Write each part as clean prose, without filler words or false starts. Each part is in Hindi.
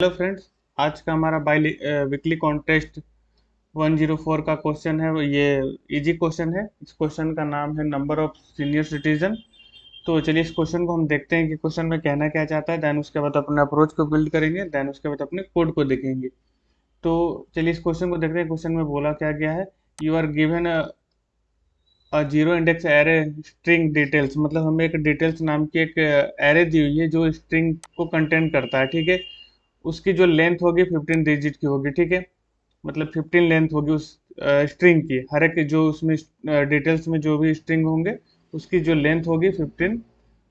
हेलो फ्रेंड्स, आज का हमारा वीकली कॉन्टेस्ट 104 का क्वेश्चन है। ये इजी क्वेश्चन है। इस क्वेश्चन का नाम है नंबर ऑफ सीनियर सिटीजन। तो चलिए इस क्वेश्चन को हम देखते हैं कि क्वेश्चन में कहना क्या चाहता है। देन उसके बाद अपने अप्रोच को बिल्ड करेंगे। देन उसके बाद अपने कोड को देखेंगे। तो चलिए इस क्वेश्चन को देखते हैं। क्वेश्चन में बोला क्या गया है, you are given zero index array string details. मतलब हमें एक डिटेल्स नाम की एक एरे दी हुई है जो स्ट्रिंग को कंटेंट करता है। ठीक है, उसकी जो लेंथ होगी 15 डिजिट की होगी। ठीक है, मतलब 15 लेंथ होगी उस स्ट्रिंग की। हर एक जो उसमें डिटेल्स में जो भी स्ट्रिंग होंगे उसकी जो लेंथ होगी 15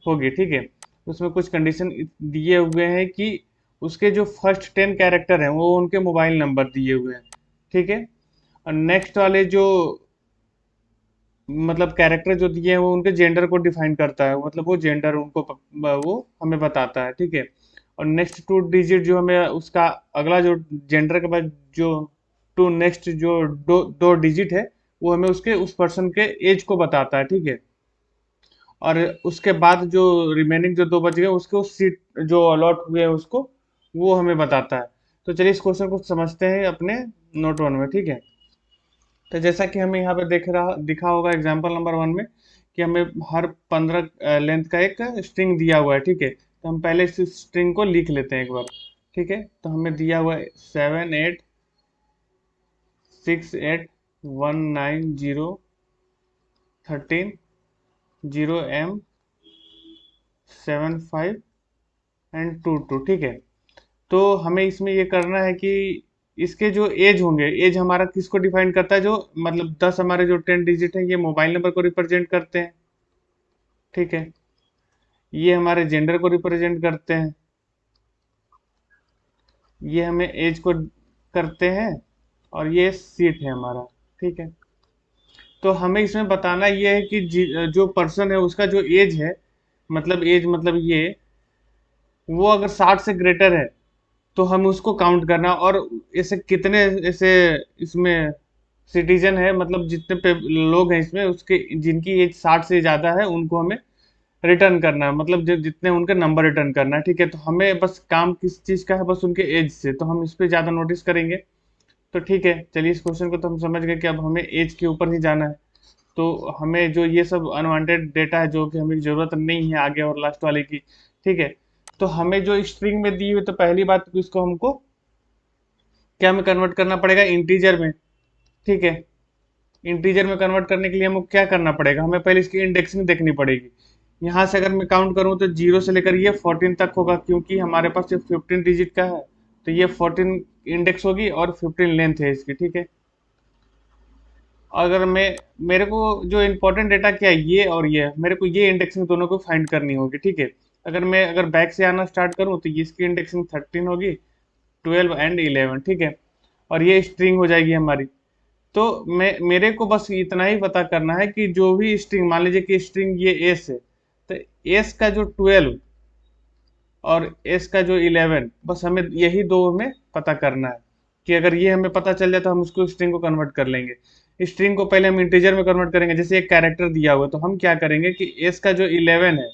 होगी। ठीक है, उसमें कुछ कंडीशन दिए हुए हैं कि उसके जो फर्स्ट 10 कैरेक्टर हैं वो उनके मोबाइल नंबर दिए हुए हैं। ठीक है, और नेक्स्ट वाले जो मतलब कैरेक्टर जो दिए हैं वो उनके जेंडर को डिफाइन करता है। मतलब वो जेंडर उनको वो हमें बताता है। ठीक है, और नेक्स्ट टू डिजिट जो हमें उसका अगला जो जेंडर के बाद जो टू नेक्स्ट जो दो डिजिट है वो हमें उसके उस पर्सन के एज को बताता है। ठीक है, और उसके बाद जो रिमेनिंग जो दो बच गए उसके उस सीट जो अलॉट हुए हैं उसको वो हमें बताता है। तो चलिए इस क्वेश्चन को समझते हैं अपने नोट वन में। ठीक है, तो जैसा कि हमें यहाँ पे दिखा होगा एग्जाम्पल नंबर वन में कि हमें हर 15 लेंथ का एक स्ट्रिंग दिया हुआ है। ठीक है, तो हम पहले इस स्ट्रिंग को लिख लेते हैं एक बार। ठीक है, तो हमें दिया हुआ है 7816190752 ठीक है, तो हमें इसमें ये करना है कि इसके जो एज होंगे, एज हमारा किसको डिफाइन करता है, जो मतलब 10 हमारे जो 10 डिजिट है ये मोबाइल नंबर को रिप्रेजेंट करते हैं। ठीक है, ये हमारे जेंडर को रिप्रेजेंट करते हैं, ये हमें एज को करते हैं, और ये सीट है हमारा। ठीक है, तो हमें इसमें बताना ये है कि जो पर्सन है उसका जो एज है, मतलब एज मतलब ये वो अगर 60 से ग्रेटर है तो हम उसको काउंट करना। और ऐसे कितने ऐसे इसमें सिटीजन है, मतलब जितने पे लोग हैं इसमें उसके जिनकी एज 60 से ज़्यादा है उनको हमें रिटर्न करना है। मतलब जितने उनके नंबर रिटर्न करना है। ठीक है, तो हमें बस काम किस चीज़ का है, बस उनके एज से, तो हम इस पे ज़्यादा नोटिस करेंगे। तो ठीक है, चलिए इस क्वेश्चन को तो हम समझ गए कि अब हमें एज के ऊपर ही जाना है। तो हमें जो ये सब अनवांटेड डेटा है जो कि हमें ज़रूरत नहीं है आगे और लास्ट वाले की। ठीक है, तो हमें जो स्ट्रिंग में दी हुई, तो पहली बात तो इसको हमको क्या में कन्वर्ट करना पड़ेगा, इंटीजर में। ठीक है, इंटीजर में कन्वर्ट करने के लिए हमको क्या करना पड़ेगा, हमें पहले इसकी इंडेक्सिंग देखनी पड़ेगी। यहाँ से अगर मैं काउंट करूँ तो 0 से लेकर ये 14 तक होगा, क्योंकि हमारे पास ये 15 डिजिट का है। तो ये 14 इंडेक्स होगी और 15 लेंथ है इसकी। ठीक है, अगर मैं मेरे को जो इम्पोर्टेंट डेटा क्या है, ये और ये मेरे को ये इंडेक्सिंग दोनों को फाइंड करनी होगी। ठीक है, अगर बैक से आना स्टार्ट करूँ तो ये इसकी इंडेक्सिंग 13 होगी, 12 एंड 11। ठीक है, और ये स्ट्रिंग हो जाएगी हमारी। तो मैं मेरे को बस इतना ही पता करना है कि जो भी स्ट्रिंग, मान लीजिए कि स्ट्रिंग ये एस है, तो एस का जो 12 और एस का जो 11, बस हमें यही दो हमें पता करना है। कि अगर ये हमें पता चल जाए तो हम उसको स्ट्रिंग को कन्वर्ट कर लेंगे। स्ट्रिंग को पहले हम इंटीजर में कन्वर्ट करेंगे। जैसे एक कैरेक्टर दिया हुआ है तो हम क्या करेंगे कि एस का जो 11 है,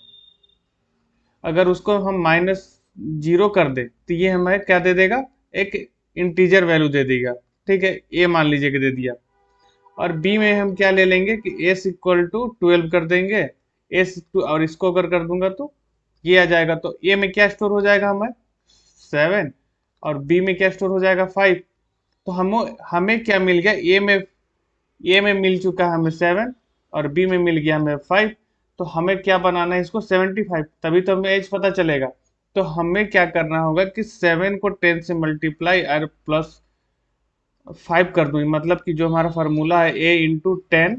अगर उसको हम -0 कर दे तो ये हमें क्या दे देगा, एक इंटीजर वैल्यू दे देगा। ठीक है, ए मान लीजिए कि दे दिया। और बी में हम क्या ले लेंगे कि एस इक्वल टू 12 कर देंगे। एस और इसको अगर कर दूंगा तो ये आ जाएगा। तो ए में क्या स्टोर हो जाएगा हमें 7, और बी में क्या स्टोर हो जाएगा 5। तो हम हमें क्या मिल गया, ए में मिल चुका है हमें 7, और बी में मिल गया हमें 5। तो हमें क्या बनाना है इसको 75, तभी तो हमें एज पता चलेगा। तो हमें क्या करना होगा कि 7 को 10 से मल्टीप्लाई और प्लस 5 कर दूं। मतलब कि जो हमारा फार्मूला है ए इंटू 10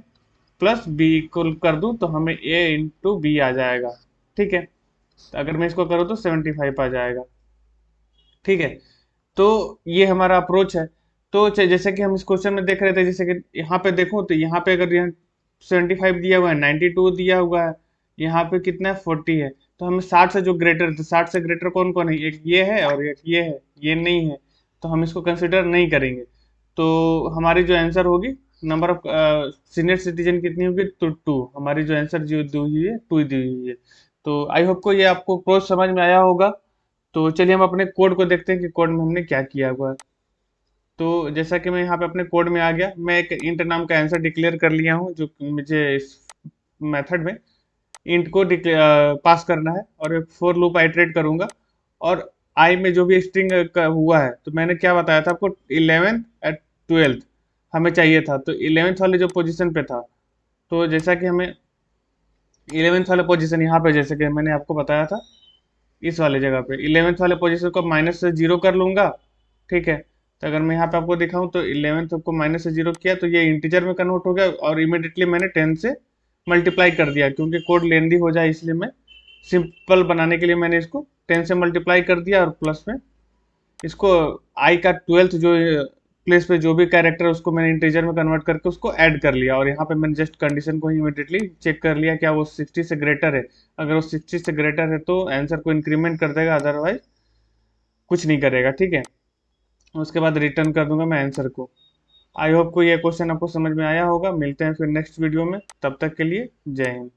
प्लस बी इक्वल कर दूं तो हमें ए इंटू बी आ जाएगा। ठीक है, तो अगर मैं इसको करूँ तो 75 आ जाएगा। ठीक है, तो ये हमारा अप्रोच है। तो जैसे कि हम इस क्वेश्चन में देख रहे थे, जैसे कि यहाँ पे देखो तो यहाँ पे अगर यहाँ 75 दिया हुआ है, 92 दिया हुआ है, यहाँ पे कितना है 40 है। तो हमें 60 से जो ग्रेटर, तो 60 से ग्रेटर कौन कौन है, एक ये है और एक ये है, ये नहीं है। तो हम इसको कंसिडर नहीं करेंगे। तो हमारी जो आंसर होगी, नंबर ऑफ सीनियर सिटीजन कितनी होगी, तो 2। हमारी जो आंसर जो दी हुई है 2 दी हुई है। तो आई होप को ये आपको अप्रोच समझ में आया होगा। तो चलिए हम अपने कोड को देखते हैं कि कोड में हमने क्या किया हुआ है। तो जैसा कि मैं यहाँ पे अपने कोड में आ गया, मैं एक इंट नाम का आंसर डिक्लेयर कर लिया हूँ, जो कि मुझे इस मेथड में इंट को पास करना है, और एक फोर लूप आइटरेट करूंगा। और आई में जो भी स्ट्रिंग हुआ है, तो मैंने क्या बताया था आपको, 11th एट 12th हमें चाहिए था, तो 11th वाले जो पोजीशन पे था, तो जैसा कि हमें 11th वाला पोजीशन यहाँ पे जैसे कि मैंने आपको बताया था, इस वाले जगह पे 11th वाले पोजीशन को माइनस से जीरो कर लूंगा। ठीक है, तो अगर मैं यहाँ पे आपको दिखाऊं तो 11th को माइनस से जीरो किया तो ये इंटीजर में कन्वर्ट हो गया, और इमीडिएटली मैंने 10 से मल्टीप्लाई कर दिया, क्योंकि कोड लेंदी हो जाए इसलिए मैं सिंपल बनाने के लिए मैंने इसको 10 से मल्टीप्लाई कर दिया, और प्लस में इसको आई का 12th जो प्लेस पे जो भी कैरेक्टर है उसको मैंने इंटीजर में कन्वर्ट करके उसको ऐड कर लिया, और यहाँ पे मैंने जस्ट कंडीशन को ही इमीडिएटली चेक कर लिया क्या वो 60 से ग्रेटर है। अगर वो 60 से ग्रेटर है तो आंसर को इंक्रीमेंट कर देगा, अदरवाइज कुछ नहीं करेगा। ठीक है, उसके बाद रिटर्न कर दूंगा मैं आंसर को। आई होप को ये क्वेश्चन आपको समझ में आया होगा। मिलते हैं फिर नेक्स्ट वीडियो में, तब तक के लिए जय हिंद।